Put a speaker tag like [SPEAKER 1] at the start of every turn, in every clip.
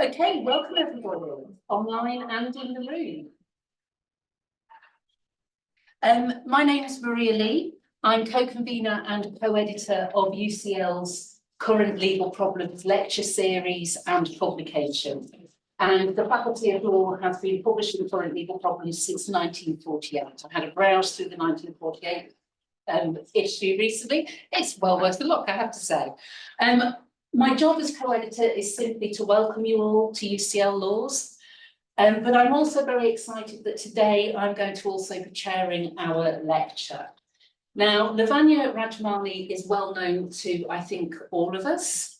[SPEAKER 1] Okay, welcome everybody, online and in the room. My name is Maria Lee. I'm co-convener and co-editor of UCL's Current Legal Problems lecture series and publication. And the Faculty of Law has been publishing Current Legal Problems since 1948. I had a browse through the 1948 issue recently. It's well worth a look, I have to say. My job as co-editor is simply to welcome you all to UCL Laws. But I'm also very excited that today I'm going to also be chairing our lecture. Now, Lavanya Rajamani is well known to, I think, all of us.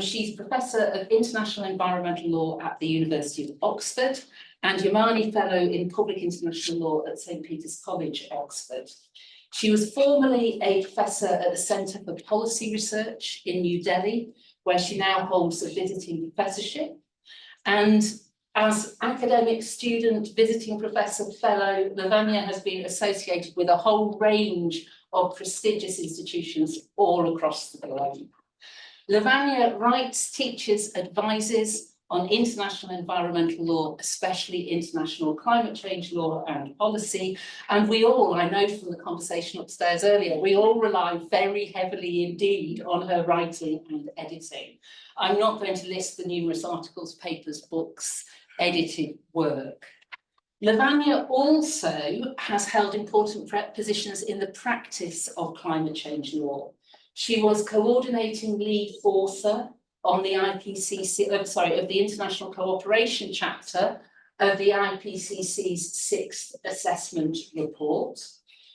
[SPEAKER 1] She's Professor of International Environmental Law at the University of Oxford and Rajamani Fellow in Public International Law at St. Peter's College, Oxford. She was formerly a professor at the Centre for Policy Research in New Delhi, where she now holds a visiting professorship. And as academic student, visiting professor fellow, Lavanya has been associated with a whole range of prestigious institutions all across the globe. Lavanya writes, teaches, advises on international environmental law, especially international climate change law and policy. And we all, I know from the conversation upstairs earlier, we all rely very heavily indeed on her writing and editing. I'm not going to list the numerous articles, papers, books, edited work. Lavanya also has held important positions in the practice of climate change law. She was coordinating lead author on the IPCC, of the International Cooperation chapter of the IPCC's 6th assessment report.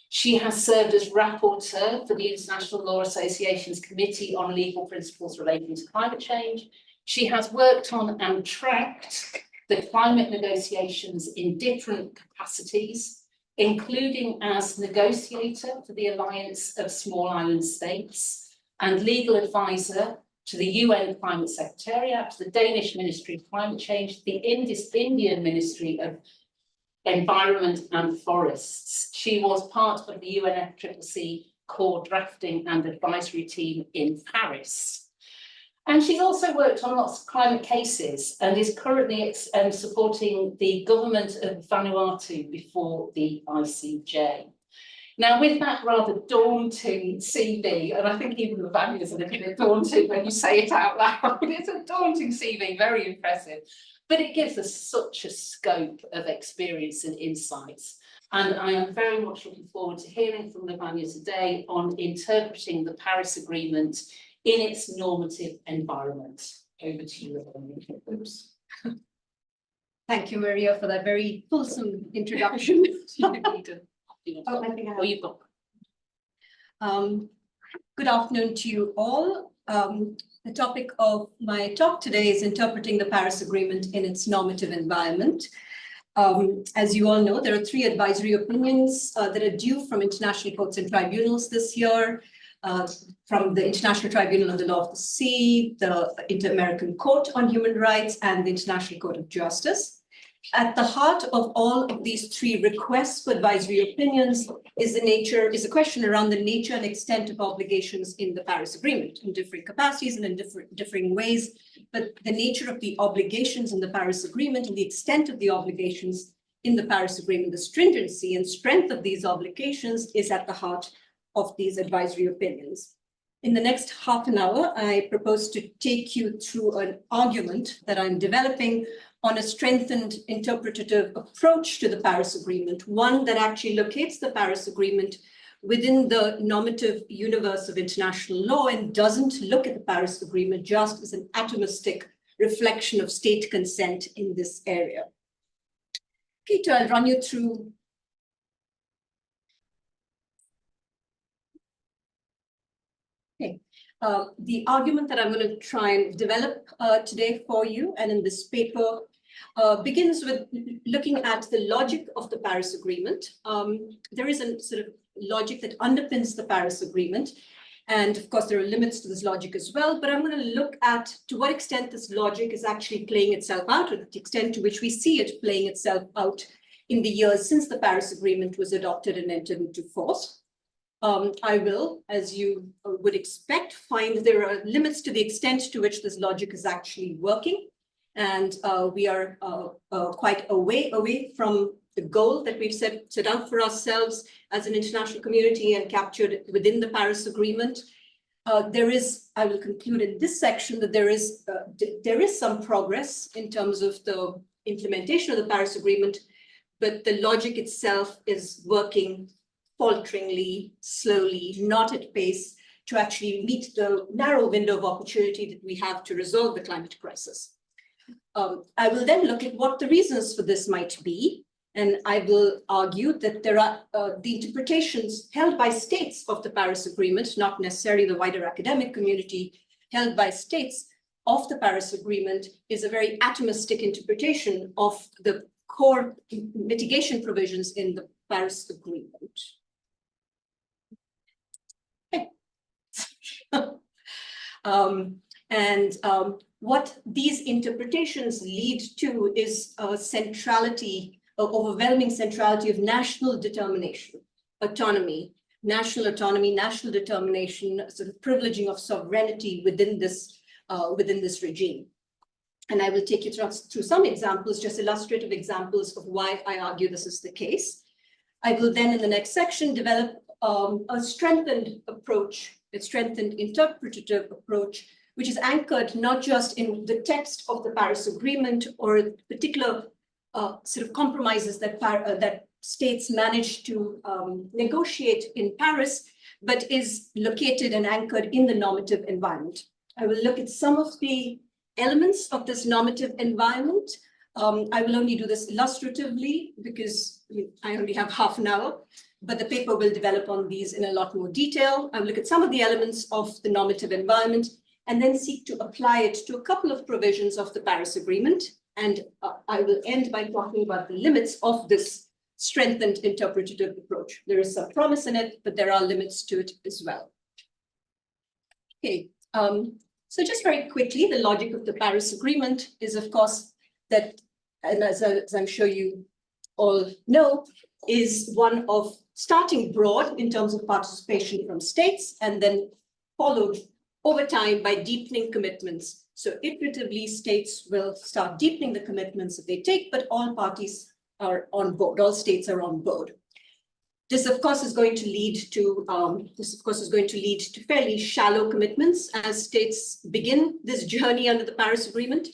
[SPEAKER 1] She has served as rapporteur for the International Law Association's Committee on Legal Principles Relating to Climate Change. She has worked on and tracked the climate negotiations in different capacities, including as negotiator for the Alliance of Small Island States and legal advisor to the UN Climate Secretariat, to the Danish Ministry of Climate Change, the Indian Ministry of Environment and Forests. She was part of the UNFCCC core drafting and advisory team in Paris. And she's also worked on lots of climate cases and is currently supporting the government of Vanuatu before the ICJ. Now, with that rather daunting CV, and I think even Lavanya is a little bit daunting when you say it out loud, it's a daunting CV, very impressive, but it gives us such a scope of experience and insights. And I am very much looking forward to hearing from Lavanya today on interpreting the Paris Agreement in its normative environment. Over to you, Lavanya. Oops.
[SPEAKER 2] Thank you, Maria, for that very fulsome introduction.
[SPEAKER 1] You've got.
[SPEAKER 2] Good afternoon to you all. The topic of my talk today is interpreting the Paris Agreement in its normative environment. As you all know, there are 3 advisory opinions that are due from international courts and tribunals this year, from the International Tribunal on the Law of the Sea, the Inter-American Court on Human Rights, and the International Court of Justice. At the heart of all of these 3 requests for advisory opinions is a question around the nature and extent of obligations in the Paris Agreement in different capacities and in differing ways. But the nature of the obligations in the Paris Agreement and the extent of the obligations in the Paris Agreement, the stringency and strength of these obligations is at the heart of these advisory opinions. In the next half an hour, I propose to take you through an argument that I'm developing on a strengthened interpretative approach to the Paris Agreement, one that actually locates the Paris Agreement within the normative universe of international law and doesn't look at the Paris Agreement just as an atomistic reflection of state consent in this area. Okay, so I'll run you through. Okay. The argument that I'm going to try and develop today for you and in this paper begins with looking at the logic of the Paris Agreement. There is a sort of logic that underpins the Paris Agreement. And of course, there are limits to this logic as well, but I'm going to look at to what extent this logic is actually playing itself out, or the extent to which we see it playing itself out in the years since the Paris Agreement was adopted and entered into force. I will, as you would expect, find there are limits to the extent to which this logic is actually working. And we are quite away from the goal that we've set out for ourselves as an international community and captured within the Paris Agreement. I will conclude in this section that there is some progress in terms of the implementation of the Paris Agreement, but the logic itself is working falteringly, slowly, not at pace, to actually meet the narrow window of opportunity that we have to resolve the climate crisis. I will then look at what the reasons for this might be, and I will argue that there are the interpretations held by states of the Paris Agreement, not necessarily the wider academic community, held by states of the Paris Agreement is a very atomistic interpretation of the core mitigation provisions in the Paris Agreement. Okay. What these interpretations lead to is a centrality, overwhelming centrality of national determination, autonomy, national determination, sort of privileging of sovereignty within this regime. And I will take you through some examples, just illustrative examples of why I argue this is the case. I will then, in the next section, develop a strengthened approach, a strengthened interpretative approach, which is anchored not just in the text of the Paris Agreement or particular sort of compromises that states managed to negotiate in Paris, but is located and anchored in the normative environment. I will look at some of the elements of this normative environment. I will only do this illustratively because I only have half an hour, but the paper will develop on these in a lot more detail. I will look at some of the elements of the normative environment and then seek to apply it to a couple of provisions of the Paris Agreement. And I will end by talking about the limits of this strengthened interpretative approach. There is some promise in it, but there are limits to it as well. Okay, so just very quickly, the logic of the Paris Agreement is, of course, that, and as I'm sure you all know, is one of starting broad in terms of participation from states and then followed over time by deepening commitments. So iteratively, states will start deepening the commitments that they take, but all parties are on board, all states are on board. This, of course, is going to lead to fairly shallow commitments as states begin this journey under the Paris Agreement.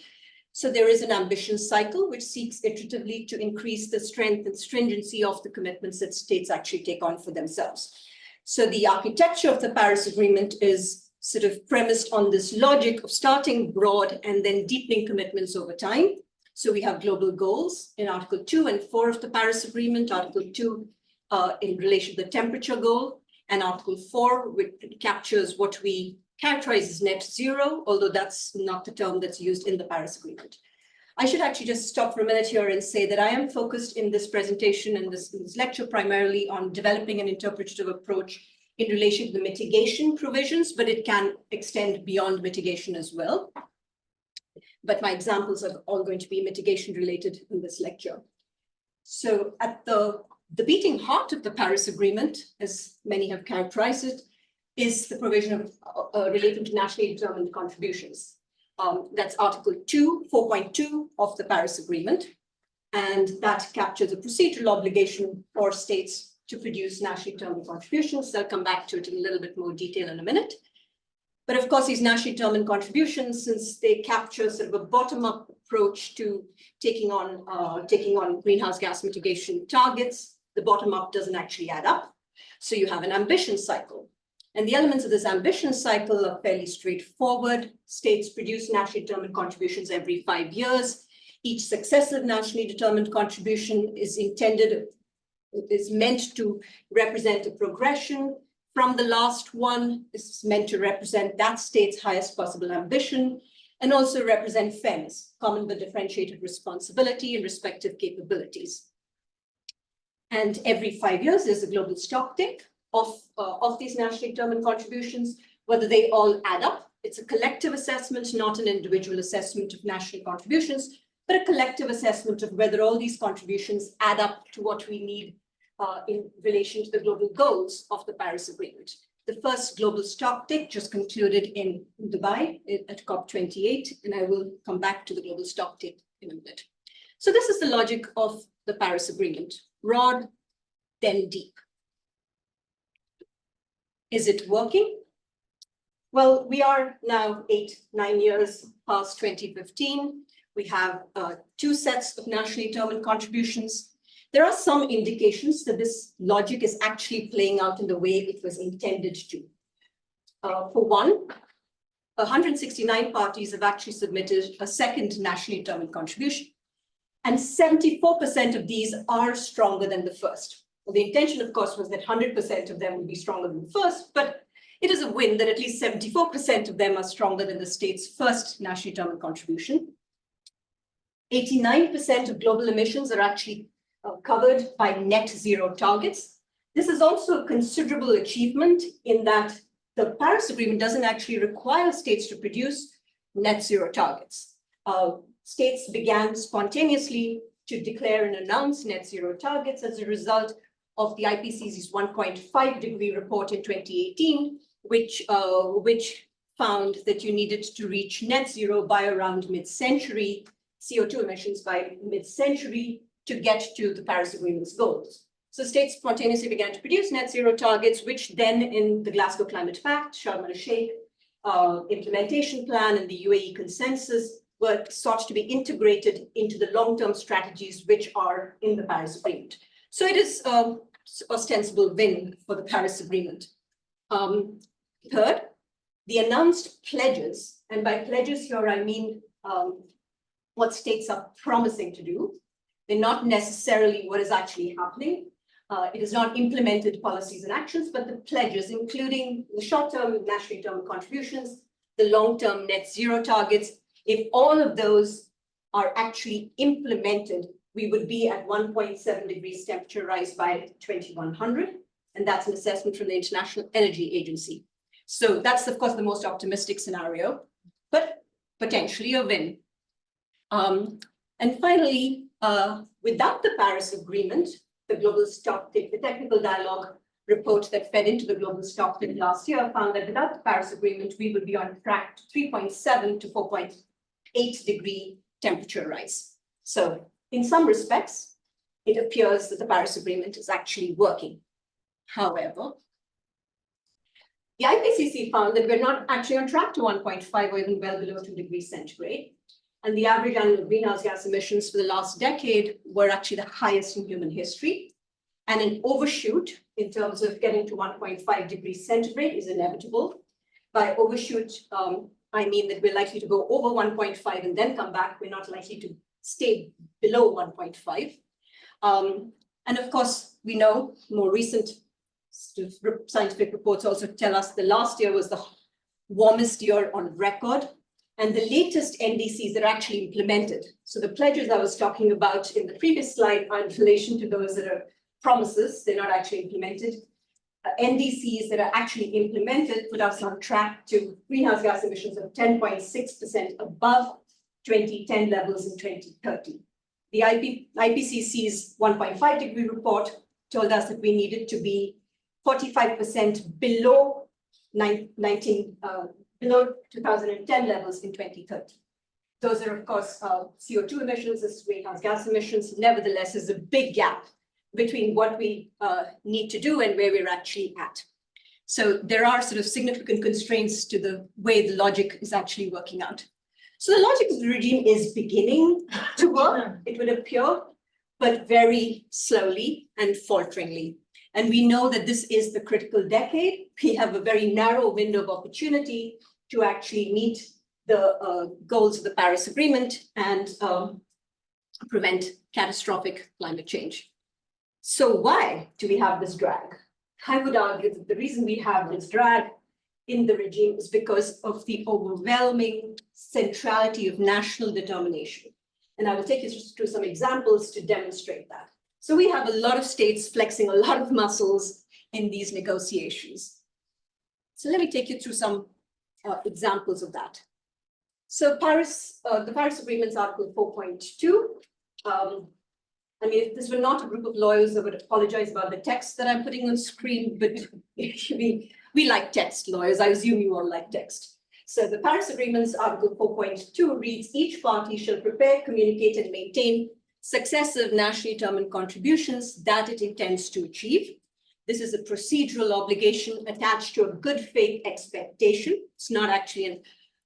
[SPEAKER 2] So there is an ambition cycle which seeks iteratively to increase the strength and stringency of the commitments that states actually take on for themselves. So the architecture of the Paris Agreement is sort of premised on this logic of starting broad and then deepening commitments over time. So we have global goals in Article 2 and 4 of the Paris Agreement, Article 2 in relation to the temperature goal, and Article 4, which captures what we characterize as net zero, although that's not the term that's used in the Paris Agreement. I should actually just stop for a minute here and say that I am focused in this presentation and this lecture primarily on developing an interpretative approach in relation to the mitigation provisions, but it can extend beyond mitigation as well. But my examples are all going to be mitigation related in this lecture. So at the beating heart of the Paris Agreement, as many have characterized it, is the provision of relating to nationally determined contributions. That's Article 4.2 of the Paris Agreement. And that captures a procedural obligation for states to produce nationally determined contributions. I'll come back to it in a little bit more detail in a minute. But of course, these nationally determined contributions, since they capture sort of a bottom-up approach to taking on greenhouse gas mitigation targets, the bottom-up doesn't actually add up. So you have an ambition cycle. And the elements of this ambition cycle are fairly straightforward. States produce nationally determined contributions every 5 years. Each successive nationally determined contribution is meant to represent a progression from the last one. This is meant to represent that state's highest possible ambition and also represent fairness, common but differentiated responsibility and respective capabilities. And every 5 years, there's a global stock take of these nationally determined contributions, whether they all add up. It's a collective assessment, not an individual assessment of national contributions, but a collective assessment of whether all these contributions add up to what we need in relation to the global goals of the Paris Agreement. The first global stocktake just concluded in Dubai at COP28, and I will come back to the global stocktake in a minute. So this is the logic of the Paris Agreement, broad, then deep. Is it working? Well, we are now 8-9 years past 2015. We have 2 sets of nationally determined contributions. There are some indications that this logic is actually playing out in the way it was intended to. For one, 169 parties have actually submitted a second nationally determined contribution, and 74% of these are stronger than the first. Well, the intention, of course, was that 100% of them would be stronger than the first, but it is a win that at least 74% of them are stronger than the state's first nationally determined contribution. 89% of global emissions are actually covered by net zero targets. This is also a considerable achievement in that the Paris Agreement doesn't actually require states to produce net zero targets. States began spontaneously to declare and announce net zero targets as a result of the IPCC's 1.5-degree report in 2018, which found that you needed to reach net zero by around mid-century, CO2 emissions by mid-century, to get to the Paris Agreement's goals. So states spontaneously began to produce net zero targets, which then in the Glasgow Climate Pact, Sharm el-Sheikh implementation plan, and the UAE consensus were sought to be integrated into the long-term strategies which are in the Paris Agreement. So it is an ostensible win for the Paris Agreement. Third, the announced pledges, and by pledges here I mean what states are promising to do. They're not necessarily what is actually happening. It is not implemented policies and actions, but the pledges, including the short-term nationally determined contributions, the long-term net zero targets. If all of those are actually implemented, we would be at 1.7 degrees temperature rise by 2100. And that's an assessment from the International Energy Agency. So that's, of course, the most optimistic scenario, but potentially a win. And finally, without the Paris Agreement, the global stocktake, the technical dialogue report that fed into the global stocktake last year found that without the Paris Agreement, we would be on track to 3.7 to 4.8 degree temperature rise. So in some respects, it appears that the Paris Agreement is actually working. However, the IPCC found that we're not actually on track to 1.5 or even well below 2 degrees centigrade. And the average annual greenhouse gas emissions for the last decade were actually the highest in human history. And an overshoot in terms of getting to 1.5 degrees centigrade is inevitable. By overshoot, I mean that we're likely to go over 1.5 and then come back. We're not likely to stay below 1.5. And of course, we know more recent scientific reports also tell us the last year was the warmest year on record. And the latest NDCs that are actually implemented. So the pledges I was talking about in the previous slide are in relation to those that are promises, they're not actually implemented. NDCs that are actually implemented put us on track to greenhouse gas emissions of 10.6% above 2010 levels in 2030. The IPCC's 1.5 degree report told us that we needed to be 45% below below 2010 levels in 2030. Those are, of course, CO2 emissions, this is greenhouse gas emissions. Nevertheless, there's a big gap between what we need to do and where we're actually at. So there are sort of significant constraints to the way the logic is actually working out. So the logic of the regime is beginning to work, it would appear, but very slowly and falteringly. And we know that this is the critical decade. We have a very narrow window of opportunity to actually meet the goals of the Paris Agreement and prevent catastrophic climate change. So why do we have this drag? I would argue that the reason we have this drag in the regime is because of the overwhelming centrality of national determination. And I will take you through some examples to demonstrate that. So we have a lot of states flexing a lot of muscles in these negotiations. So let me take you through some examples of that. So the Paris Agreement's Article 4.2. I mean, if this were not a group of lawyers, I would apologize about the text that I'm putting on screen, but we We like text, lawyers. I assume you all like text. So the Paris Agreement's Article 4.2 reads, each party shall prepare, communicate, and maintain successive nationally determined contributions that it intends to achieve. This is a procedural obligation attached to a good faith expectation. It's not actually an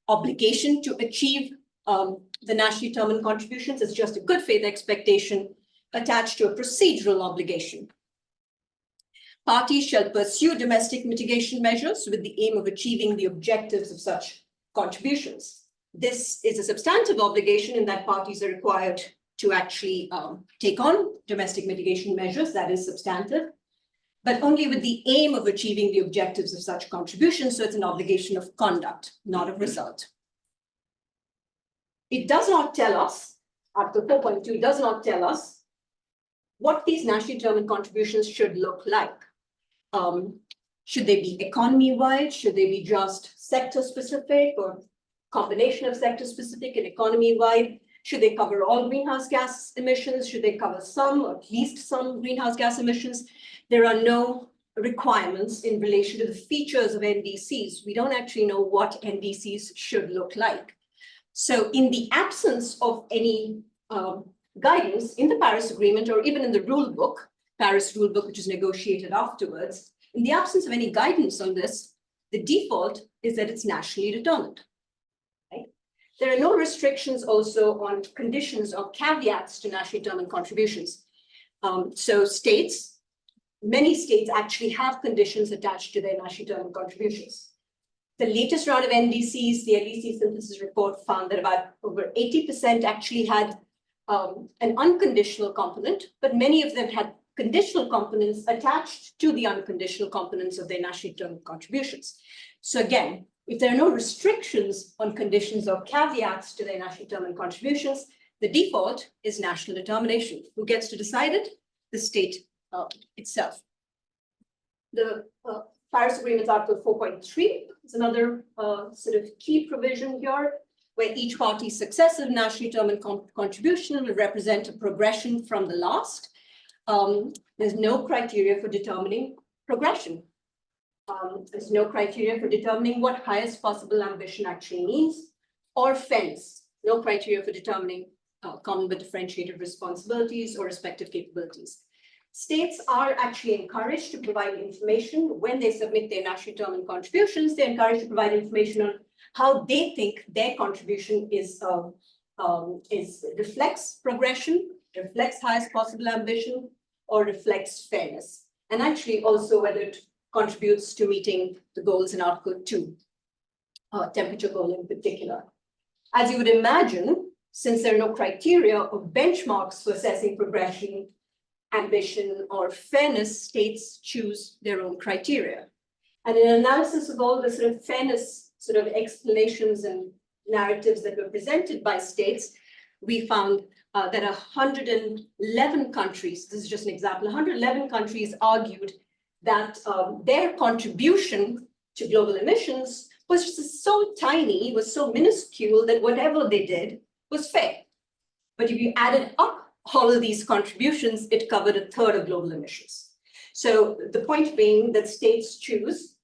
[SPEAKER 2] obligation to achieve the nationally determined contributions. It's just a good faith expectation attached to a procedural obligation. Parties shall pursue domestic mitigation measures with the aim of achieving the objectives of such contributions. This is a substantive obligation in that parties are required to actually take on domestic mitigation measures, that is substantive, but only with the aim of achieving the objectives of such contributions. So it's an obligation of conduct, not of result. It does not tell us, Article 4.2 does not tell us what these nationally determined contributions should look like. Should they be economy-wide? Should they be just sector-specific or combination of sector-specific and economy-wide? Should they cover all greenhouse gas emissions? Should they cover some or at least some greenhouse gas emissions? There are no requirements in relation to the features of NDCs. We don't actually know what NDCs should look like. So in the absence of any guidance in the Paris Agreement or even in the rule book, Paris rule book, which is negotiated afterwards, in the absence of any guidance on this, the default is that it's nationally determined. Right? There are no restrictions also on conditions or caveats to nationally determined contributions. So states, many states actually have conditions attached to their nationally determined contributions. The latest round of NDCs, the LEC synthesis report found that about over 80% actually had an unconditional component, but many of them had conditional components attached to the unconditional components of their nationally determined contributions. So again, if there are no restrictions on conditions or caveats to their nationally determined contributions, the default is national determination. Who gets to decide it? The state itself. The Paris Agreement's Article 4.3 is another sort of key provision here, where each party's successive nationally determined contribution will represent a progression from the last. There's no criteria for determining progression. There's no criteria for determining what highest possible ambition actually means, or fairness. No criteria for determining common but differentiated responsibilities or respective capabilities. States are actually encouraged to provide information when they submit their nationally determined contributions. They're encouraged to provide information on how they think their contribution reflects progression, reflects highest possible ambition, or reflects fairness, and actually also whether it contributes to meeting the goals in Article 2, temperature goal in particular. As you would imagine, since there are no criteria or benchmarks for assessing progression, ambition, or fairness, states choose their own criteria. And in analysis of all the sort of fairness sort of explanations and narratives that were presented by states, we found that 111 countries, this is just an example, 111 countries argued that their contribution to global emissions was just so tiny, was so minuscule that whatever they did was fair. But if you added up all of these contributions, it covered a third of global emissions. So the point being that states choose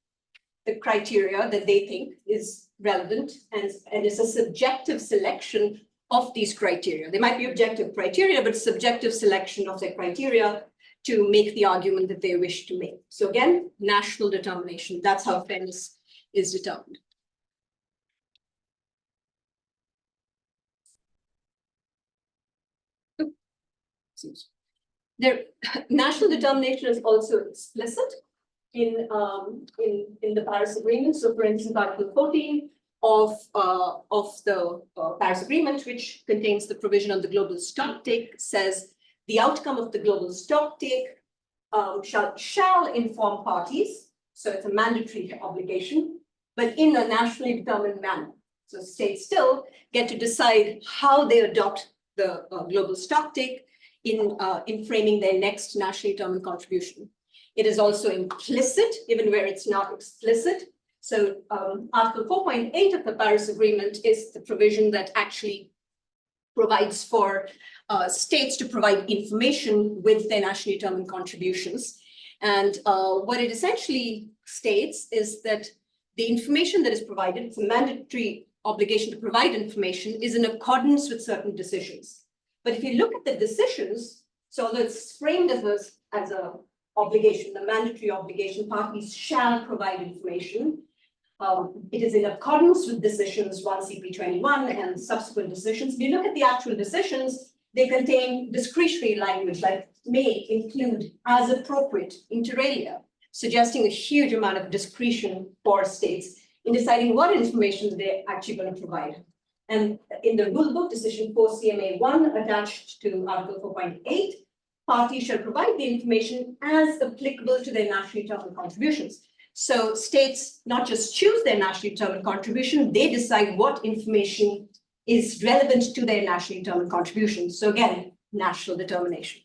[SPEAKER 2] the criteria that they think is relevant, and it's a subjective selection of these criteria. They might be objective criteria, but subjective selection of their criteria to make the argument that they wish to make. So again, national determination, that's how fairness is determined. Their national determination is also explicit in the Paris Agreement. So for instance, Article 14 of the Paris Agreement, which contains the provision on the global stocktake, says the outcome of the global stocktake shall inform parties. So it's a mandatory obligation, but in a nationally determined manner. So states still get to decide how they adopt the global stocktake in framing their next nationally determined contribution. It is also implicit, even where it's not explicit. So Article 4.8 of the Paris Agreement is the provision that actually provides for states to provide information with their nationally determined contributions. And what it essentially states is that the information that is provided, it's a mandatory obligation to provide information, is in accordance with certain decisions. But if you look at the decisions, so although it's framed as a obligation, the mandatory obligation, parties shall provide information. It is in accordance with decisions 1 CP 21 and subsequent decisions. If you look at the actual decisions, they contain discretionary language like may, include, as appropriate, inter alia, suggesting a huge amount of discretion for states in deciding what information they're actually going to provide. And in the rulebook, decision 4 CMA 1 attached to Article 4.8, parties shall provide the information as applicable to their nationally determined contributions. So states not just choose their nationally determined contribution, they decide what information is relevant to their nationally determined contributions. So again, national determination.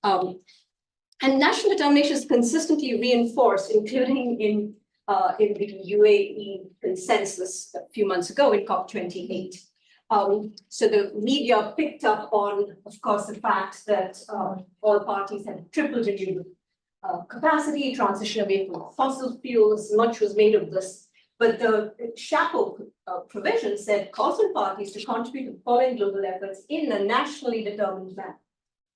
[SPEAKER 2] And national determination is consistently reinforced, including in the UAE consensus a few months ago in COP28. So the media picked up on, of course, the fact that all parties had triple renewable capacity, transition away from fossil fuels, much was made of this. But the chapeau provision said calls on parties to contribute to following global efforts in a nationally determined manner.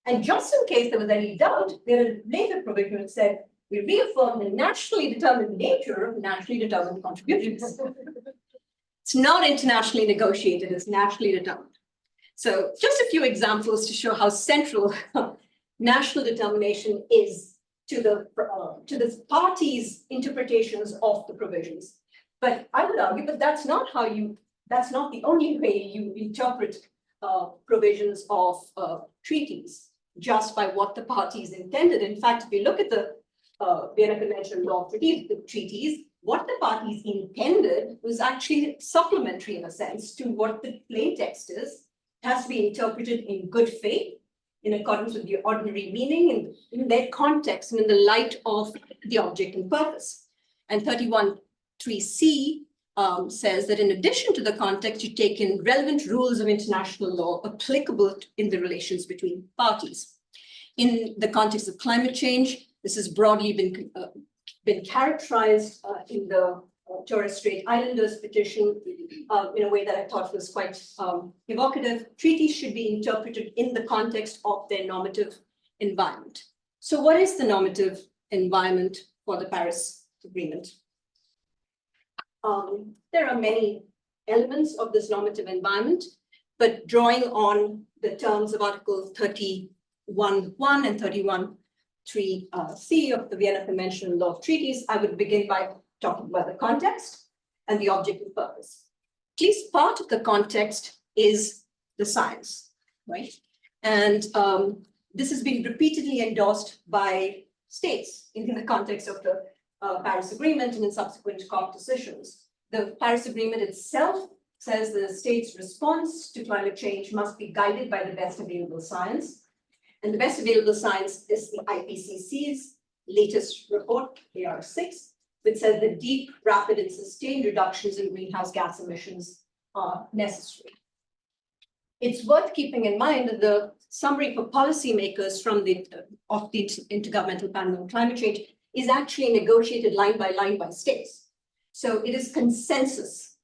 [SPEAKER 2] And just in case there was any doubt, there was a later provision that said, we reaffirm the nationally determined nature of nationally determined contributions. It's not internationally negotiated, it's nationally determined. So just a few examples to show how central national determination is to the parties' interpretations of the provisions. But I would argue that that's not the only way you interpret provisions of treaties, just by what the parties intended. In fact, if you look at the Vienna Convention law of treaties, what the parties intended was actually supplementary in a sense to what the plain text is. It has to be interpreted in good faith, in accordance with the ordinary meaning and in their context and in the light of the object and purpose. And 31(3)(c) says that in addition to the context, you take in relevant rules of international law applicable in the relations between parties. In the context of climate change, this has broadly been characterized in the Torres Strait Islanders petition in a way that I thought was quite evocative. Treaties should be interpreted in the context of their normative environment. So what is the normative environment for the Paris Agreement? There are many elements of this normative environment, but drawing on the terms of Article 31(1) and 31(3)(c) of the Vienna Convention on Law of Treaties, I would begin by talking about the context and the object and purpose. At least part of the context is the science, right? And this has been repeatedly endorsed by states in the context of the Paris Agreement and in subsequent COP decisions. The Paris Agreement itself says the state's response to climate change must be guided by the best available science. And the best available science is the IPCC's latest report, AR6, which says that deep, rapid, and sustained reductions in greenhouse gas emissions are necessary. It's worth keeping in mind that the summary for policymakers of the Intergovernmental Panel on Climate Change is actually negotiated line by states. So it is consensus.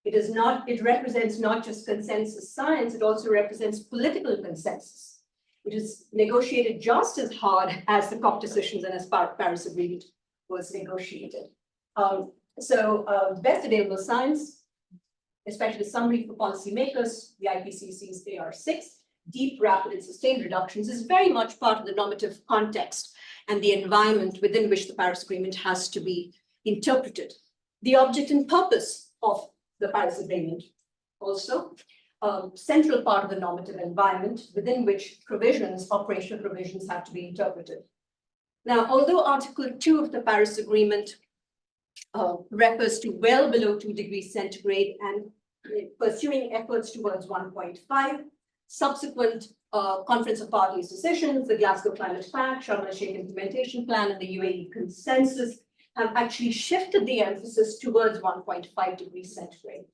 [SPEAKER 2] It represents not just consensus science, it also represents political consensus. It is negotiated just as hard as the COP decisions and as Paris Agreement was negotiated. Best available science, especially the summary for policymakers, the IPCC's AR6, deep, rapid, and sustained reductions is very much part of the normative context and the environment within which the Paris Agreement has to be interpreted. The object and purpose of the Paris Agreement also central part of the normative environment within which operational provisions have to be interpreted. Now, although Article 2 of the Paris Agreement refers to well below 2 degrees centigrade and pursuing efforts towards 1.5, subsequent Conference of Parties decisions, the Glasgow Climate Pact, Sharm el-Sheikh Implementation Plan, and the UAE Consensus have actually shifted the emphasis towards 1.5 degrees centigrade.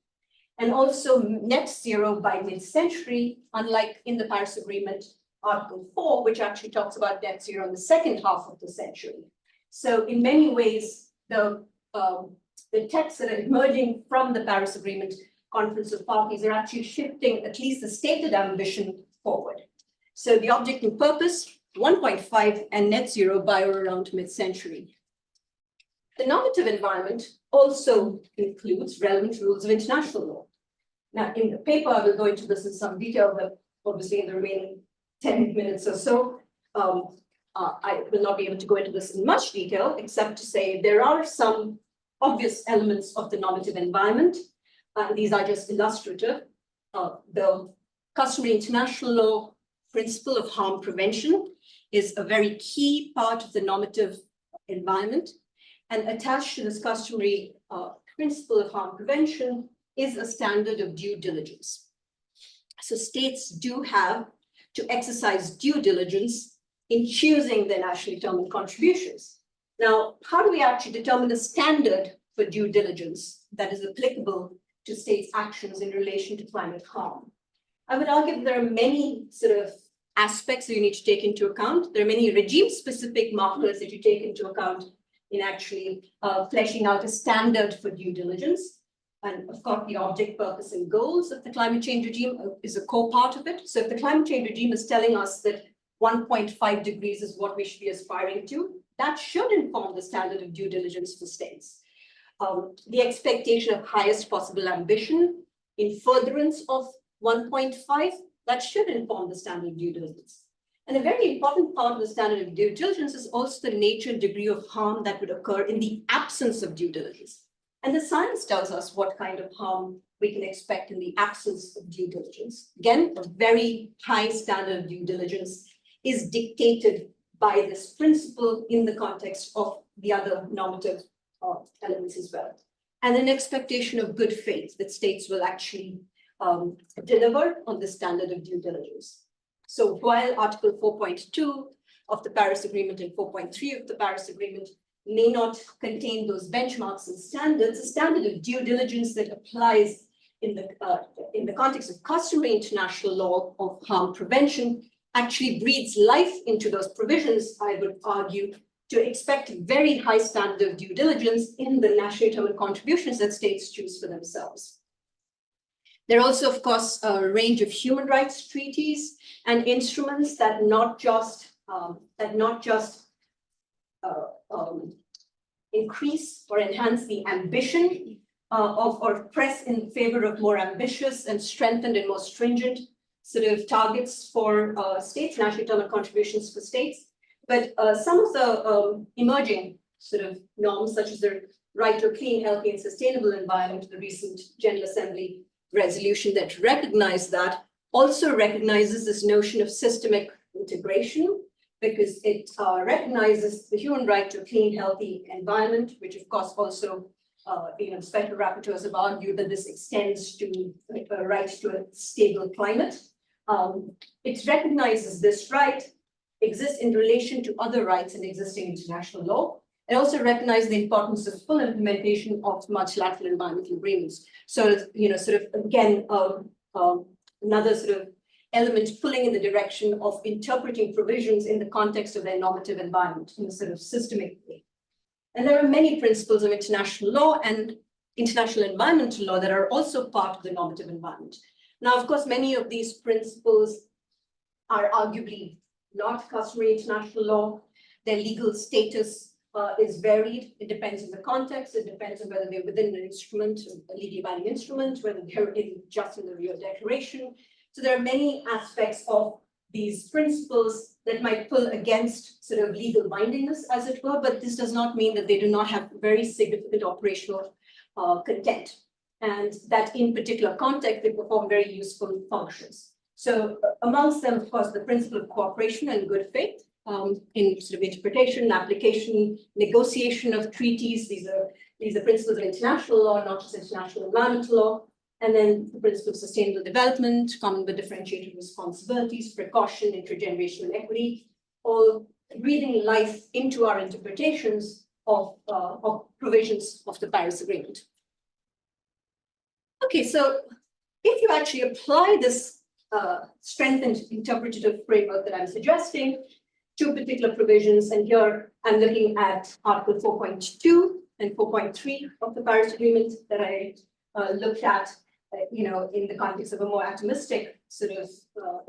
[SPEAKER 2] And also net zero by mid-century, unlike in the Paris Agreement, Article 4, which actually talks about net zero in the second half of the century. So in many ways, the texts that are emerging from the Paris Agreement Conference of Parties are actually shifting at least the stated ambition forward. So the object and purpose, 1.5 and net zero by or around mid-century. The normative environment also includes relevant rules of international law. Now, in the paper, I will go into this in some detail, but obviously in the remaining 10 minutes or so, I will not be able to go into this in much detail, except to say there are some obvious elements of the normative environment. These are just illustrative. The customary international law principle of harm prevention is a very key part of the normative environment. And attached to this customary principle of harm prevention is a standard of due diligence. So states do have to exercise due diligence in choosing their nationally determined contributions. Now, how do we actually determine the standard for due diligence that is applicable to states' actions in relation to climate harm? I would argue that there are many sort of aspects that you need to take into account. There are many regime-specific markers that you take into account in actually fleshing out a standard for due diligence. And of course, the object, purpose, and goals of the climate change regime is a core part of it. So if the climate change regime is telling us that 1.5 degrees is what we should be aspiring to, that should inform the standard of due diligence for states. The expectation of highest possible ambition in furtherance of 1.5, that should inform the standard of due diligence. And a very important part of the standard of due diligence is also the nature and degree of harm that would occur in the absence of due diligence. And the science tells us what kind of harm we can expect in the absence of due diligence. Again, a very high standard of due diligence is dictated by this principle in the context of the other normative elements as well. And an expectation of good faith that states will actually deliver on the standard of due diligence. So while Article 4.2 of the Paris Agreement and 4.3 of the Paris Agreement may not contain those benchmarks and standards, a standard of due diligence that applies in the context of customary international law of harm prevention actually breathes life into those provisions, I would argue, to expect very high standard of due diligence in the nationally determined contributions that states choose for themselves. There are also, of course, a range of human rights treaties and instruments that not just increase or enhance the ambition or press in favor of more ambitious and strengthened and more stringent sort of targets for states, nationally determined contributions for states. But some of the emerging sort of norms, such as the right to a clean, healthy, and sustainable environment, the recent General Assembly resolution that recognized that, also recognizes this notion of systemic integration, because it recognizes the human right to a clean, healthy environment, which of course also, special rapporteurs have argued that this extends to a right to a stable climate. It recognizes this right exists in relation to other rights in existing international law. It also recognizes the importance of full implementation of multilateral environmental agreements. So, sort of again, another sort of element pulling in the direction of interpreting provisions in the context of their normative environment in a sort of systemic way. And there are many principles of international law and international environmental law that are also part of the normative environment. Now, of course, many of these principles are arguably not customary international law. Their legal status is varied. It depends on the context. It depends on whether they're within an instrument, a legally binding instrument, whether they're just in the Rio Declaration. So there are many aspects of these principles that might pull against sort of legal bindingness, as it were, but this does not mean that they do not have very significant operational content, and that in particular context, they perform very useful functions. So amongst them, of course, the principle of cooperation and good faith in sort of interpretation, application, negotiation of treaties. These are principles of international law, not just international environmental law. And then the principle of sustainable development, common but differentiated responsibilities, precaution, intergenerational equity, all breathing life into our interpretations of provisions of the Paris Agreement. Okay, so if you actually apply this strengthened interpretative framework that I'm suggesting, two particular provisions, and here I'm looking at Article 4.2 and 4.3 of the Paris Agreement that I looked at, in the context of a more atomistic sort of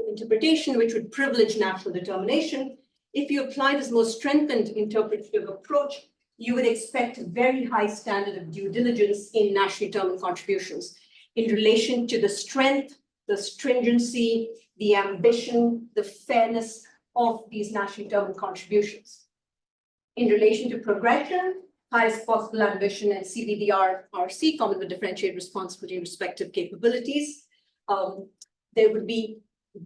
[SPEAKER 2] interpretation, which would privilege national determination. If you apply this more strengthened interpretative approach, you would expect a very high standard of due diligence in nationally determined contributions in relation to the strength, the stringency, the ambition, the fairness of these nationally determined contributions. In relation to progression, highest possible ambition, and CBDR-RC, common with differentiated responsibility and respective capabilities, there would be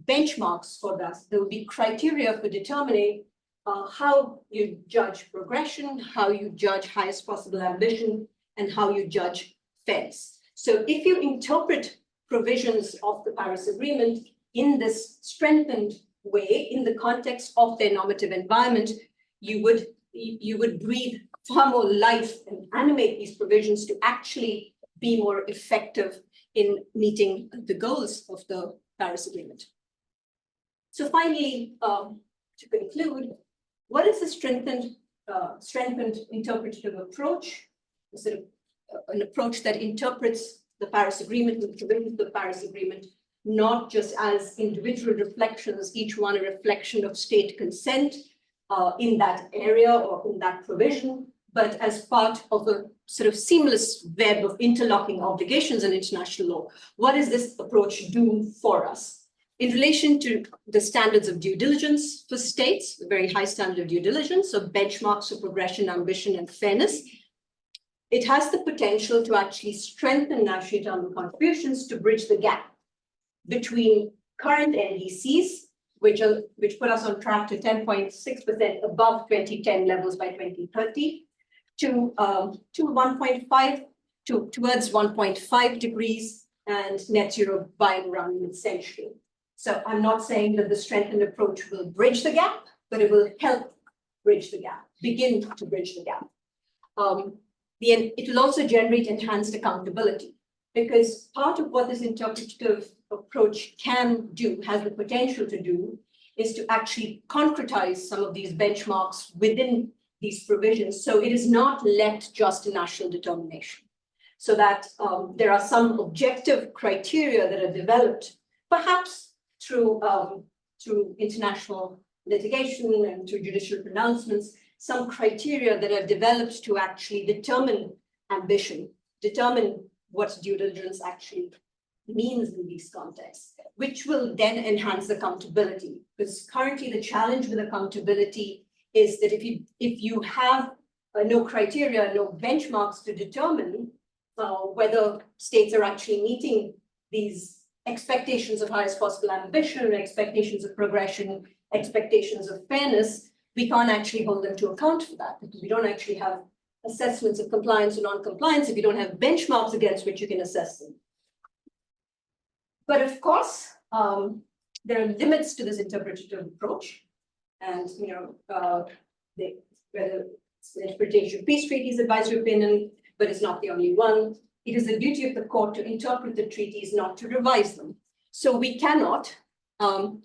[SPEAKER 2] benchmarks for that. There would be criteria for determining how you judge progression, how you judge highest possible ambition, and how you judge fairness. So if you interpret provisions of the Paris Agreement in this strengthened way, in the context of their normative environment, you would breathe far more life and animate these provisions to actually be more effective in meeting the goals of the Paris Agreement. So finally, to conclude, what is the strengthened interpretative approach? Sort of an approach that interprets the Paris Agreement and the provisions of the Paris Agreement, not just as individual reflections, each one a reflection of state consent in that area or in that provision, but as part of a sort of seamless web of interlocking obligations in international law. What does this approach do for us? In relation to the standards of due diligence for states, a very high standard of due diligence, so benchmarks of progression, ambition, and fairness, it has the potential to actually strengthen nationally determined contributions to bridge the gap between current NDCs, which put us on track to 10.6% above 2010 levels by 2030, to 1.5 towards 1.5 degrees and net zero by around mid-century. So I'm not saying that the strengthened approach will bridge the gap, but it will help bridge the gap, begin to bridge the gap. It will also generate enhanced accountability, because part of what this interpretative approach can do, has the potential to do, is to actually concretize some of these benchmarks within these provisions. So it is not left just to national determination. So that there are some objective criteria that are developed, perhaps through international litigation and through judicial pronouncements, some criteria that are developed to actually determine ambition, determine what due diligence actually means in these contexts, which will then enhance accountability. Because currently the challenge with accountability is that if you have no criteria, no benchmarks to determine whether states are actually meeting these expectations of highest possible ambition, expectations of progression, expectations of fairness, we can't actually hold them to account for that, because we don't actually have assessments of compliance or non-compliance if you don't have benchmarks against which you can assess them. But of course, there are limits to this interpretative approach. And whether it's the interpretation of peace treaties advisory opinion, but it's not the only one. It is the duty of the court to interpret the treaties, not to revise them. So we cannot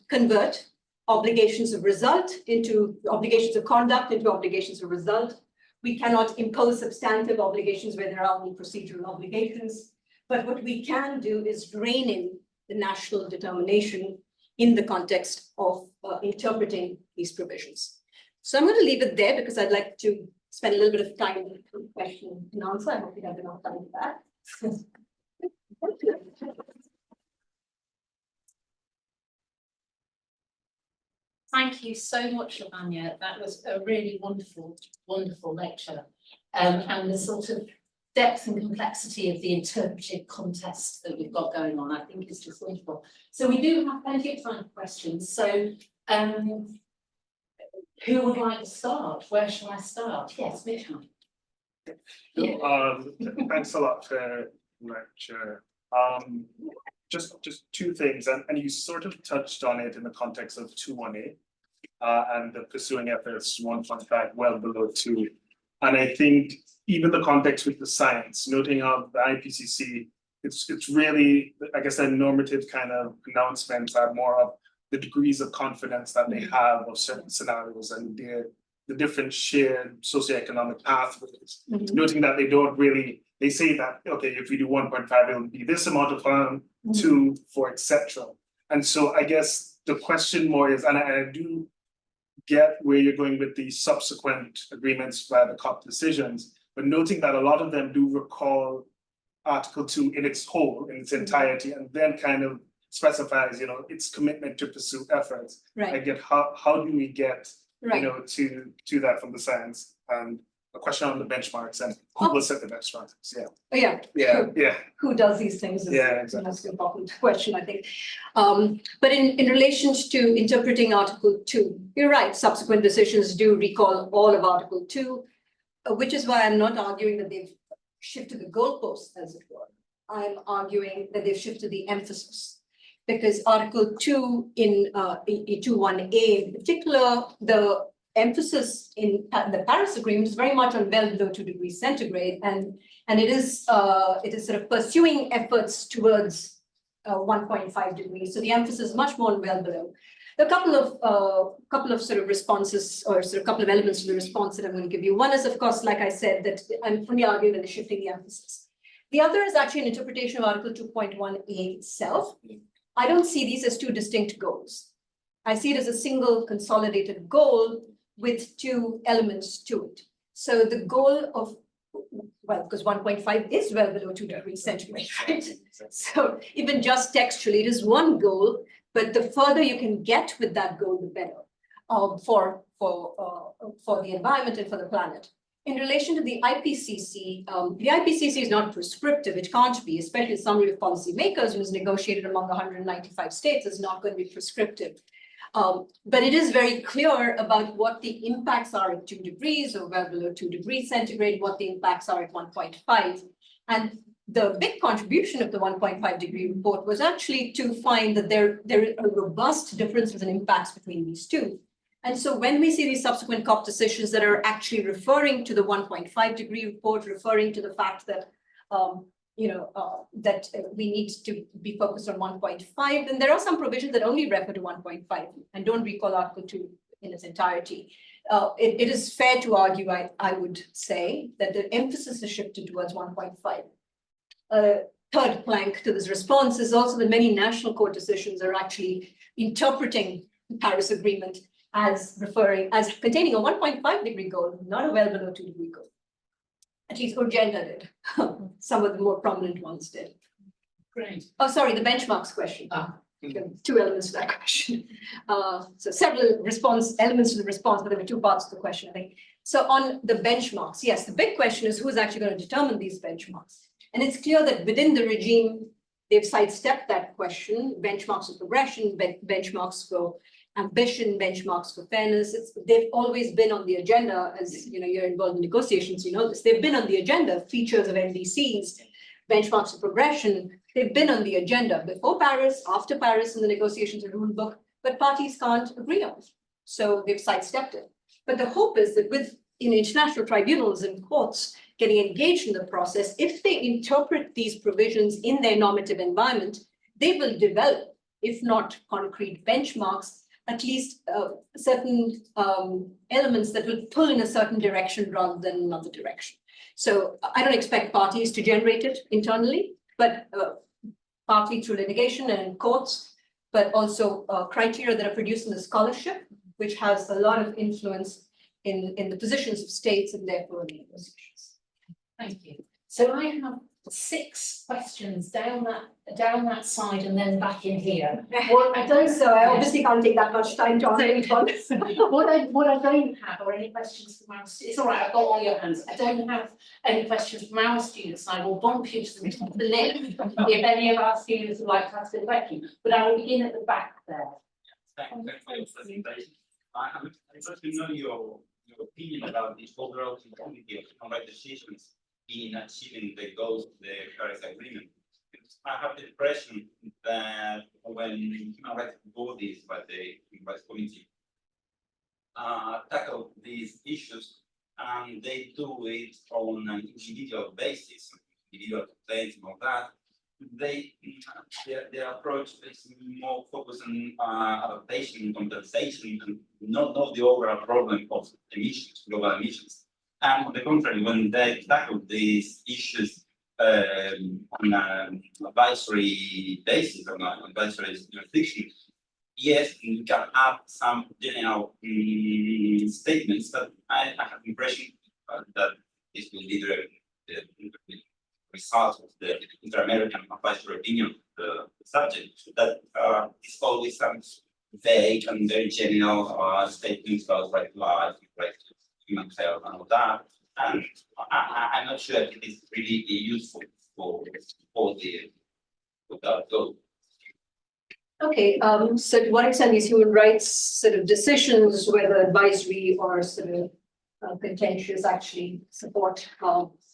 [SPEAKER 2] convert obligations of result into obligations of conduct into obligations of result. We cannot impose substantive obligations where there are only procedural obligations. But what we can do is rein in the national determination in the context of interpreting these provisions. So I'm going to leave it there because I'd like to spend a little bit of time with question and answer. I hope we have enough time for that.
[SPEAKER 1] Thank you so much, Lavanya. That was a really wonderful, wonderful lecture. And the sort of depth and complexity of the interpretive contest that we've got going on, I think is just wonderful. So we do have plenty of time for questions. So who would like to start? Where shall I start? Yes, Mitchell.
[SPEAKER 3] Thanks a lot for the lecture. Just two things, and you sort of touched on it in the context of 218 and the pursuing efforts 1.5 well below 2. And I think even the context with the science, noting how the IPCC, it's really, I guess, that normative kind of announcements are more of the degrees of confidence that they have of certain scenarios and the different shared socioeconomic pathways, noting that they don't really, they say that, okay, if we do 1.5, it will be this amount of harm, 2, 4, etc. And so I guess the question more is, and I do get where you're going with the subsequent agreements via the COP decisions, but noting that a lot of them do recall Article 2 in its whole, in its entirety, and then kind of specifies, you know, its commitment to pursue efforts.
[SPEAKER 2] Right.
[SPEAKER 3] I get how do we get,
[SPEAKER 2] Right.
[SPEAKER 3] you know, to that from the science? And a question on the benchmarks and who will set the benchmarks? Yeah.
[SPEAKER 2] Oh, yeah.
[SPEAKER 3] Yeah.
[SPEAKER 2] Who does these things is
[SPEAKER 3] Exactly.
[SPEAKER 2] the most important question, I think. But in relation to interpreting Article 2, you're right, subsequent decisions do recall all of Article 2, which is why I'm not arguing that they've shifted the goalposts, as it were. I'm arguing that they've shifted the emphasis. Because Article 2 in 2.1a in particular, the emphasis in the Paris Agreement is very much on well below 2 degrees centigrade, and it is sort of pursuing efforts towards 1.5 degrees. So the emphasis is much more on well below. There are a couple of sort of responses or sort of a couple of elements to the response that I'm going to give you. One is, of course, like I said, that I'm only arguing that they're shifting the emphasis. The other is actually an interpretation of Article 2.1a itself. I don't see these as two distinct goals. I see it as a single consolidated goal with two elements to it. So the goal of, well, because 1.5 is well below 2 degrees centigrade, right? So even just textually, it is one goal, but the further you can get with that goal, the better for the environment and for the planet. In relation to the IPCC is not prescriptive. It can't be, especially the summary of policymakers, who is negotiated among 195 states, is not going to be prescriptive. But it is very clear about what the impacts are at 2 degrees or well below 2 degrees centigrade, what the impacts are at 1.5. And the big contribution of the 1.5 degree report was actually to find that there are robust differences in impacts between these two. And so when we see these subsequent COP decisions that are actually referring to the 1.5 degree report, referring to the fact that that we need to be focused on 1.5, then there are some provisions that only refer to 1.5 and don't recall Article 2 in its entirety. It is fair to argue, I would say, that the emphasis is shifted towards 1.5. Third plank to this response is also that many national court decisions are actually interpreting the Paris Agreement as containing a 1.5 degree goal, not a well below 2 degree goal. At least Urgenda did. Some of the more prominent ones did.
[SPEAKER 1] Great.
[SPEAKER 2] Oh, sorry, the benchmarks question. Two elements to that question. So several elements to the response, but there were two parts to the question, I think. So on the benchmarks, yes, the big question is who's actually going to determine these benchmarks. And it's clear that within the regime, they've sidestepped that question, benchmarks for progression, benchmarks for ambition, benchmarks for fairness. They've always been on the agenda, as you're involved in negotiations, you know this. They've been on the agenda, features of NDCs, benchmarks for progression. They've been on the agenda before Paris, after Paris in the negotiations and rule book, but parties can't agree on it. So they've sidestepped it. But the hope is that in international tribunals and courts getting engaged in the process, if they interpret these provisions in their normative environment, they will develop, if not concrete benchmarks, at least certain elements that will pull in a certain direction rather than another direction. So I don't expect parties to generate it internally, but partly through litigation and courts, but also criteria that are produced in the scholarship, which has a lot of influence in the positions of states and therefore in the negotiations.
[SPEAKER 1] Thank you. So I have 6 questions down that side and then back in here.
[SPEAKER 2] Well, I don't, so I obviously can't take that much time to answer each one.
[SPEAKER 1] What I don't have are any questions from our students. It's all right, I've got all your hands. I don't have any questions from our students. I will bump you to the top of the list if any of our students would like to ask a question. But I will begin at the back there.
[SPEAKER 4] Thanks for your presentation. I'd like to know your opinion about the overall conformity of human rights decisions in achieving the goals of the Paris Agreement. I have the impression that when human rights bodies, like the Human Rights Committee, tackle these issues, they do it on an individual basis, individual complaints and all that, their approach is more focused on adaptation and compensation, and not the overall problem of emissions, global emissions. And on the contrary, when they tackle these issues on an advisory basis, on an advisory jurisdiction, yes, we can have some general statements, but I have the impression that this will be the result of the Inter-American advisory opinion of the subject, that is always some vague and very general statements about right to life, right to human health, and all that. And I'm not sure if it is really useful for that goal.
[SPEAKER 2] Okay, so to what extent these human rights sort of decisions, whether advisory or sort of contentious, actually support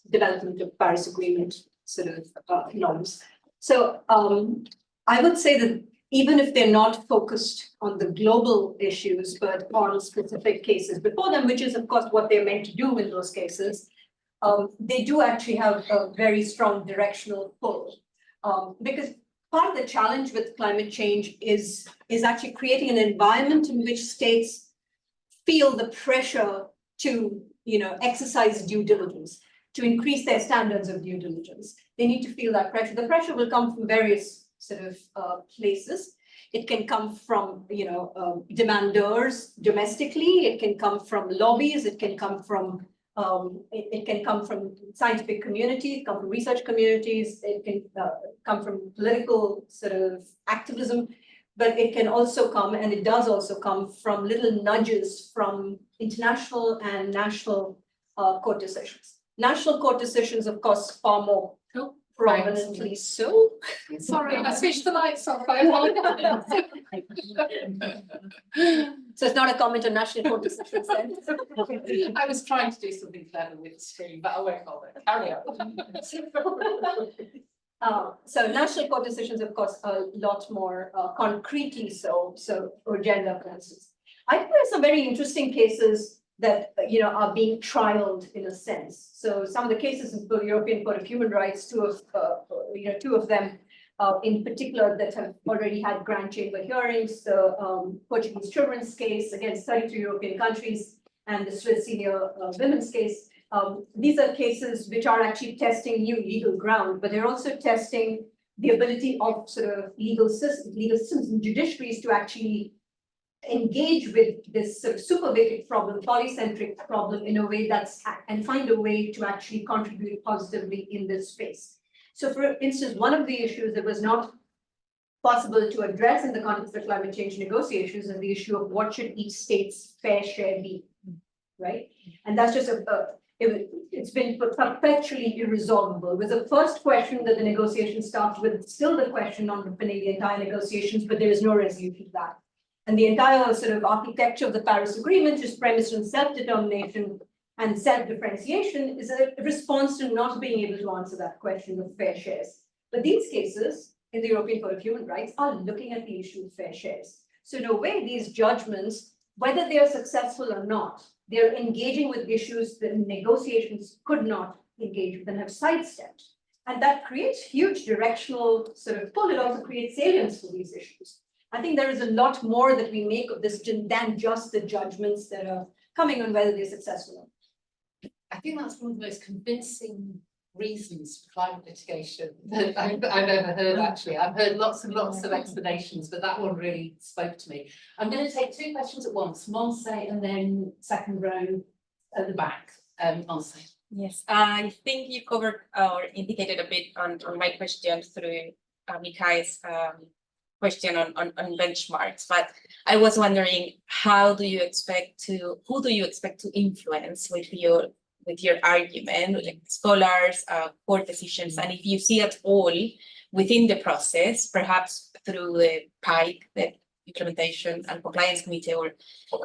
[SPEAKER 2] development of Paris Agreement sort of norms? So I would say that even if they're not focused on the global issues, but on specific cases before them, which is of course what they're meant to do in those cases, they do actually have a very strong directional pull. Because part of the challenge with climate change is actually creating an environment in which states feel the pressure to, exercise due diligence, to increase their standards of due diligence. They need to feel that pressure. The pressure will come from various sort of places. It can come from, demanders domestically. It can come from lobbies. It can come from scientific communities, come from research communities. It can come from political sort of activism, but it can also come, and it does also come from little nudges from international and national court decisions. National court decisions, of course, far more prominently so.
[SPEAKER 1] Sorry, I switched the lights off.
[SPEAKER 2] So it's not a comment on national court decisions then.
[SPEAKER 1] I was trying to do something clever with the screen, but I won't bother. Carry on.
[SPEAKER 2] So national court decisions, of course, a lot more concretely so. So Urgenda, for instance. I think there are some very interesting cases that are being trialed in a sense. So some of the cases in the European Court of Human Rights, two of them in particular that have already had grand chamber hearings, the Portuguese children's case against 32 European countries and the Swiss senior women's case. These are cases which are actually testing new legal ground, but they're also testing the ability of sort of legal systems and judiciaries to actually engage with this sort of supervigilant problem, polycentric problem in a way and find a way to actually contribute positively in this space. So for instance, one of the issues that was not possible to address in the context of climate change negotiations is the issue of what should each state's fair share be, right? And that's just it's been perpetually irresolvable. It was the first question that the negotiations started with, still the question underpinning the entire negotiations, but there is no resolution to that. And the entire sort of architecture of the Paris Agreement is premised on self-determination and self-differentiation is a response to not being able to answer that question of fair shares. But these cases in the European Court of Human Rights are looking at the issue of fair shares. So in a way, these judgments, whether they are successful or not, they're engaging with issues that negotiations could not engage with and have sidestepped. And that creates huge directional sort of pull. It also creates salience for these issues. I think there is a lot more that we make of this than just the judgments that are coming on whether they're successful.
[SPEAKER 1] I think that's one of the most convincing reasons for climate litigation that I've ever heard, actually. I've heard lots and lots of explanations, but that one really spoke to me. I'm going to take two questions at once, Monse and then second row at the back. Monse.
[SPEAKER 5] Yes, I think you covered or indicated a bit on my question through Mikai's question on benchmarks, but I was wondering, who do you expect to influence with your argument, like scholars, court decisions, and if you see at all within the process, perhaps through the PIC, the Implementation and Compliance Committee, or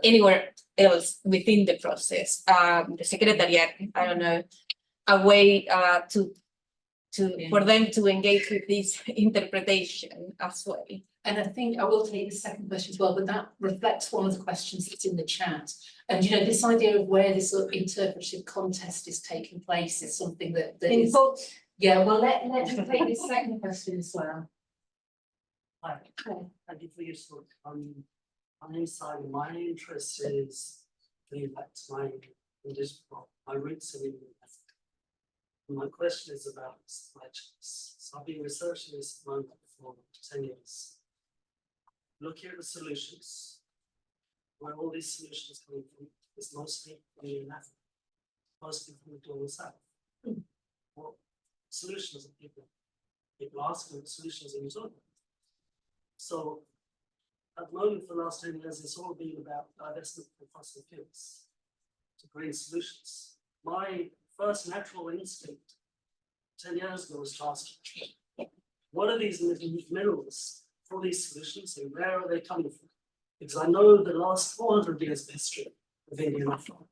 [SPEAKER 5] anywhere else within the process, the Secretariat, I don't know, a way for them to engage with this interpretation as well.
[SPEAKER 1] And I think I will take the second question as well, but that reflects one of the questions that's in the chat. And this idea of where this sort of interpretive contest is taking place is something that
[SPEAKER 2] In
[SPEAKER 1] is
[SPEAKER 2] both
[SPEAKER 1] Yeah, well, let me take this second question as well.
[SPEAKER 6] Hi, thank you for your talk. On inside, my interest is going back to my roots in India. My question is about supply chains. So I've been researching this moment for 10 years. Looking at the solutions, where all these solutions come from, is mostly from the Africa, mostly from the global south. What solutions are people ask what solutions are you talking about? So at the moment, for the last 10 years, it's all been about divestment from fossil fuels to green solutions. My first natural instinct 10 years ago was to ask, what are these minerals for these solutions and where are they coming from? Because I know the last 400 years of history of Indian Africa.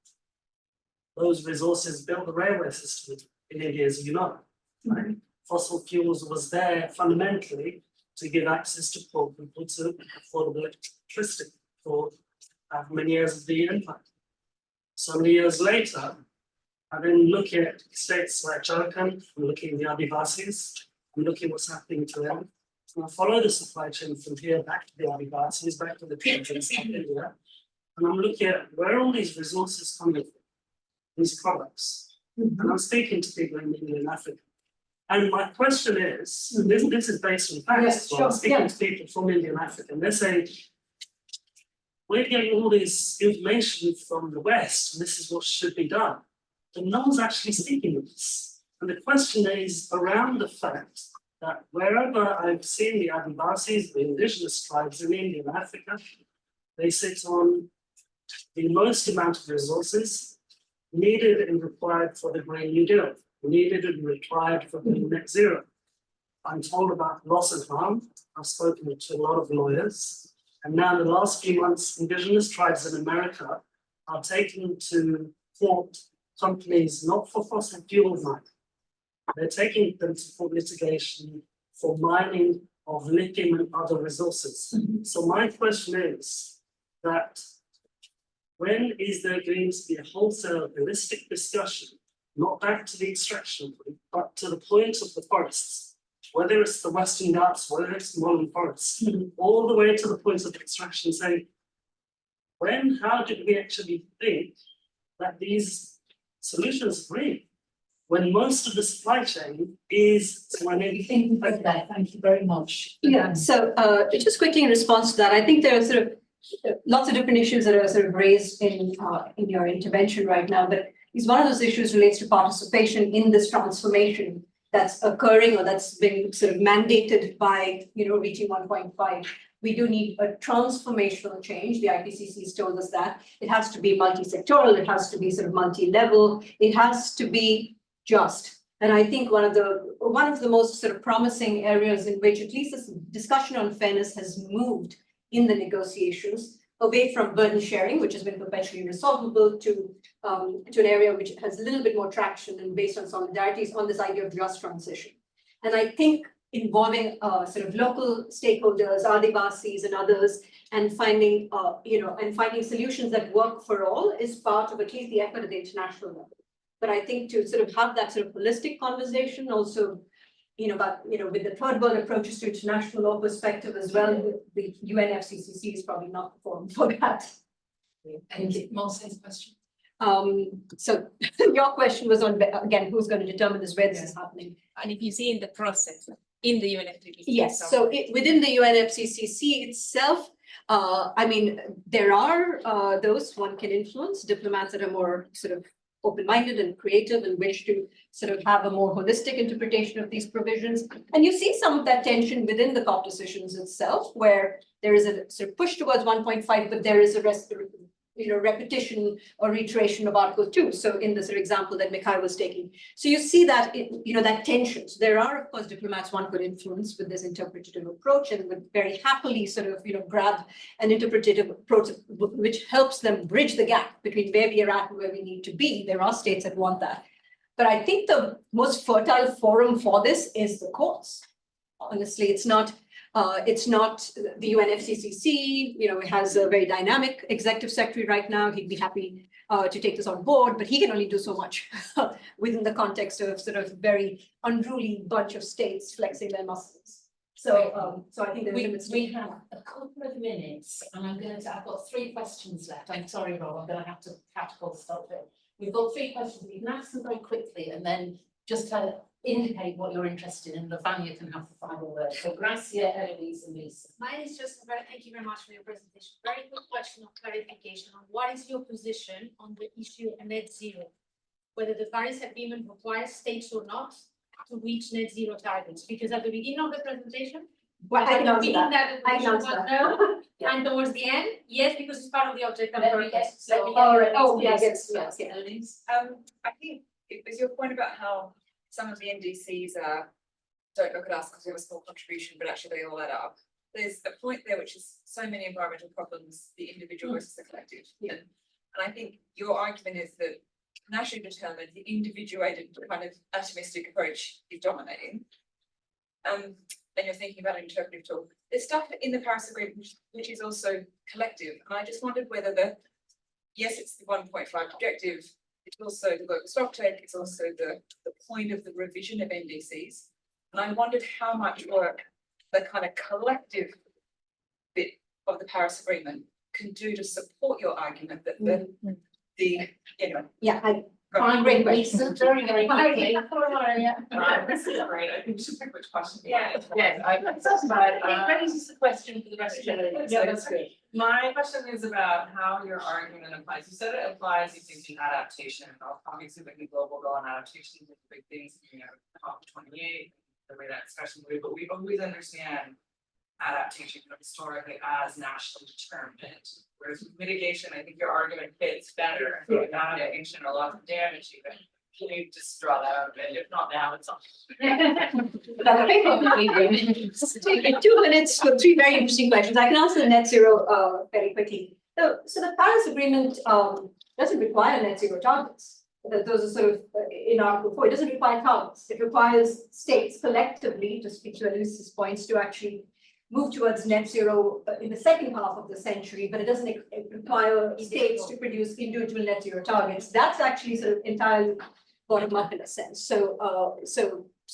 [SPEAKER 6] Those resources built the railway system in India, as you know. Right? Fossil fuels was there fundamentally to give access to poor people to affordable electricity for many years of the empire. So many years later, I then look at states like Jharkhand, I'm looking at the Adivasis, I'm looking at what's happening to them. And I follow the supply chain from here back to the Adivasis, back to the tribes in South India. And I'm looking at where all these resources coming from, these products. And I'm speaking to people in India and Africa. And my question is, this is based on facts,
[SPEAKER 1] Yeah, sure,
[SPEAKER 6] I'm speaking to people from India and Africa, and they say, we're getting all this information from the West, and this is what should be done. But no one's actually speaking of this. And the question is around the fact that wherever I've seen the Adivasis, the indigenous tribes in India and Africa, they sit on the most amount of resources needed and required for the Green New Deal, needed and required for the net zero. I'm told about loss and harm. I've spoken to a lot of lawyers. And now in the last few months, indigenous tribes in America are taking to court companies not for fossil fuel mining. They're taking them to court litigation for mining of lithium and other resources. So my question is that when is there going to be a wholesale holistic discussion, not back to the extraction point, but to the point of the forests, whether it's the Western Ghats, whether it's the Molan forests, all the way to the point of extraction, saying, how did we actually think that these solutions are green? When most of the supply chain is
[SPEAKER 1] Thank you very much.
[SPEAKER 2] Yeah, so just quickly in response to that, I think there are sort of lots of different issues that are sort of raised in your intervention right now, but one of those issues relates to participation in this transformation that's occurring or that's been sort of mandated by reaching 1.5. We do need a transformational change. The IPCC has told us that. It has to be multi-sectoral, it has to be sort of multi-level, it has to be just. And I think one of the most sort of promising areas in which at least this discussion on fairness has moved in the negotiations away from burden sharing, which has been perpetually resolvable, to an area which has a little bit more traction and based on solidarities on this idea of just transition. And I think involving sort of local stakeholders, Adivasis and others, and finding solutions that work for all is part of at least the effort at the international level. But I think to sort of have that sort of holistic conversation also, with the third world approaches to international law perspective as well, the UNFCCC is probably not the forum for that.
[SPEAKER 1] Thank you. Marcel's question.
[SPEAKER 2] So your question was on, again, who's going to determine this, where this is happening?
[SPEAKER 5] And if you see in the process, in the UNFCCC.
[SPEAKER 2] Yes, so within the UNFCCC itself, there are those one can influence, diplomats that are more sort of open-minded and creative and wish to sort of have a more holistic interpretation of these provisions. And you see some of that tension within the COP decisions itself, where there is a sort of push towards 1.5, but there is a repetition or reiteration of Article 2. So in the sort of example that Mikhail was taking. So you see that, that tension. So there are, of course, diplomats one could influence with this interpretative approach and would very happily sort of, grab an interpretative approach, which helps them bridge the gap between where we are at and where we need to be. There are states that want that. But I think the most fertile forum for this is the courts. Honestly, it's not, It's not the UNFCCC, it has a very dynamic executive secretary right now. He'd be happy to take this on board, but he can only do so much within the context of sort of very unruly bunch of states flexing their muscles. So I think there are limits.
[SPEAKER 1] We have a couple of minutes, and I've got 3 questions left. I'm sorry, Rob, I'm gonna have to call the stop it. We've got 3 questions. You can ask them very quickly, and then just to indicate what you're interested in. Lavanya can have the final word. So Gracia, Eloise, and Lisa.
[SPEAKER 7] Mine is just thank you very much for your presentation. Very quick question of clarification on what is your position on the issue of net zero? Whether the Paris Agreement requires states or not to reach net zero targets, because at the beginning of the presentation,
[SPEAKER 2] Well, I can answer that.
[SPEAKER 7] I
[SPEAKER 2] I can answer that.
[SPEAKER 7] no, and towards the end, yes, because it's part of the object of
[SPEAKER 1] Let me
[SPEAKER 7] purpose.
[SPEAKER 1] get-
[SPEAKER 7] So,
[SPEAKER 2] All right. Oh,
[SPEAKER 1] Yes,
[SPEAKER 2] yes,
[SPEAKER 1] yes,
[SPEAKER 2] yes.
[SPEAKER 1] Eloise.
[SPEAKER 8] I think it was your point about how some of the NDCs don't look at us because we have a small contribution, but actually they all add up. There's a point there which is so many environmental problems, the individual versus the collective.
[SPEAKER 2] Yeah.
[SPEAKER 8] And I think your argument is that nationally determined, the individuated kind of atomistic approach is dominating. And you're thinking about an interpretive tool. There's stuff in the Paris Agreement which is also collective, and I just wondered whether yes, it's the 1.5 objective. It's also the global stocktake, it's also the point of the revision of NDCs. And I wondered how much work the kind of collective bit of the Paris Agreement can do to support your argument that
[SPEAKER 2] Yeah,
[SPEAKER 1] Great, Lisa, very, very quickly.
[SPEAKER 9] This is great. I think we should pick which question.
[SPEAKER 1] Yeah.
[SPEAKER 9] But,
[SPEAKER 1] It raises the question for the rest of the.
[SPEAKER 9] Yeah, that's good. My question is about how your argument applies. You said it applies, you think, in adaptation. Obviously, like the global goal and adaptation is the big things, COP28, the way that discussion moved, but we always understand adaptation historically as nationally determined. Whereas mitigation, I think your argument fits better. With adaptation or loss of damage even. Can you just draw that out a bit? If not now, it's on.
[SPEAKER 2] Take 2 minutes for 3 very interesting questions. I can answer the net zero very quickly. So the Paris Agreement doesn't require net zero targets. Those are sort of in Article 4. It doesn't require targets. It requires states collectively, to speak to Elise's points, to actually move towards net zero in the second half of the century, but it doesn't require states to produce individual net zero targets. That's actually sort of entirely bottom up in a sense. So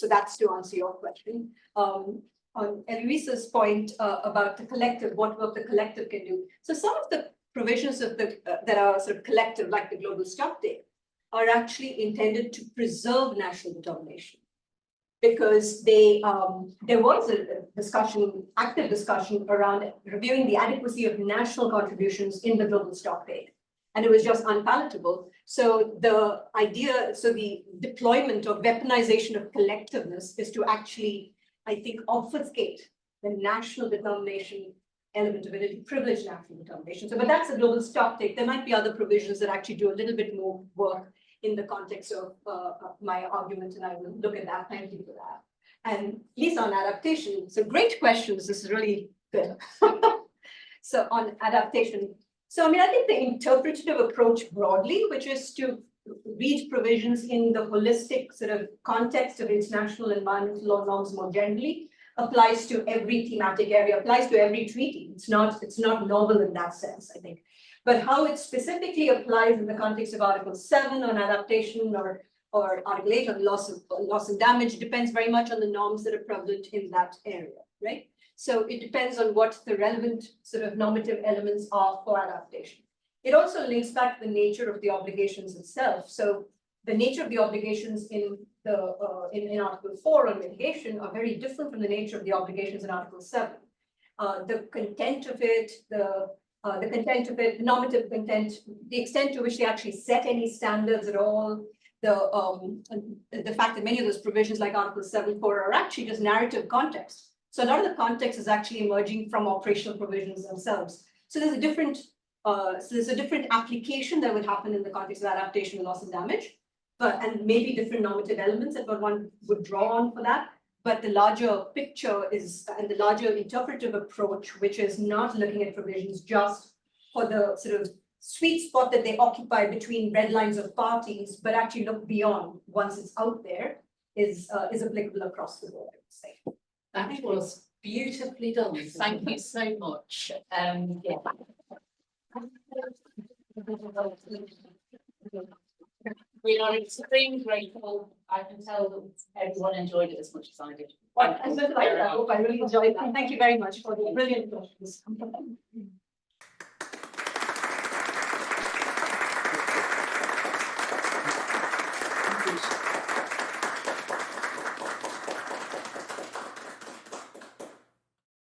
[SPEAKER 2] that's to answer your question. On Eloise's point about the collective, what work the collective can do. So some of the provisions of that are sort of collective, like the global stocktake, are actually intended to preserve national determination. Because there was a discussion, active discussion around reviewing the adequacy of national contributions in the global stocktake. And it was just unpalatable. So the deployment or weaponization of collectiveness is to actually, I think, obfuscate the national determination element of it, to privilege national determination. So, but that's a global stocktake. There might be other provisions that actually do a little bit more work in the context of my argument, and I will look at that. Thank you for that. And Lisa, on adaptation, so great questions. This is really good. So on adaptation, so I mean, I think the interpretative approach broadly, which is to read provisions in the holistic sort of context of international environmental law norms more generally, applies to every thematic area, applies to every treaty. It's not novel in that sense, I think. But how it specifically applies in the context of Article 7 on adaptation or Article 8 on loss and damage depends very much on the norms that are prevalent in that area, right? So it depends on what the relevant sort of normative elements are for adaptation. It also links back to the nature of the obligations itself. So the nature of the obligations in Article 4 on mitigation are very different from the nature of the obligations in Article 7. The content of it, the normative content, the extent to which they actually set any standards at all, the fact that many of those provisions like Article 7.4 are actually just narrative context. So a lot of the context is actually emerging from operational provisions themselves. So there's a different application that would happen in the context of adaptation and loss and damage, and maybe different normative elements that one would draw on for that. But the larger picture is, and the larger interpretive approach, which is not looking at provisions just for the sort of sweet spot that they occupy between red lines of parties, but actually look beyond once it's out there, is applicable across the board, I would say.
[SPEAKER 1] That was Beautifully done. Thank you so much. Yeah. We are extremely grateful. I can tell that everyone enjoyed it as much as I did.
[SPEAKER 2] I really enjoyed that. Thank you very much for the brilliant questions.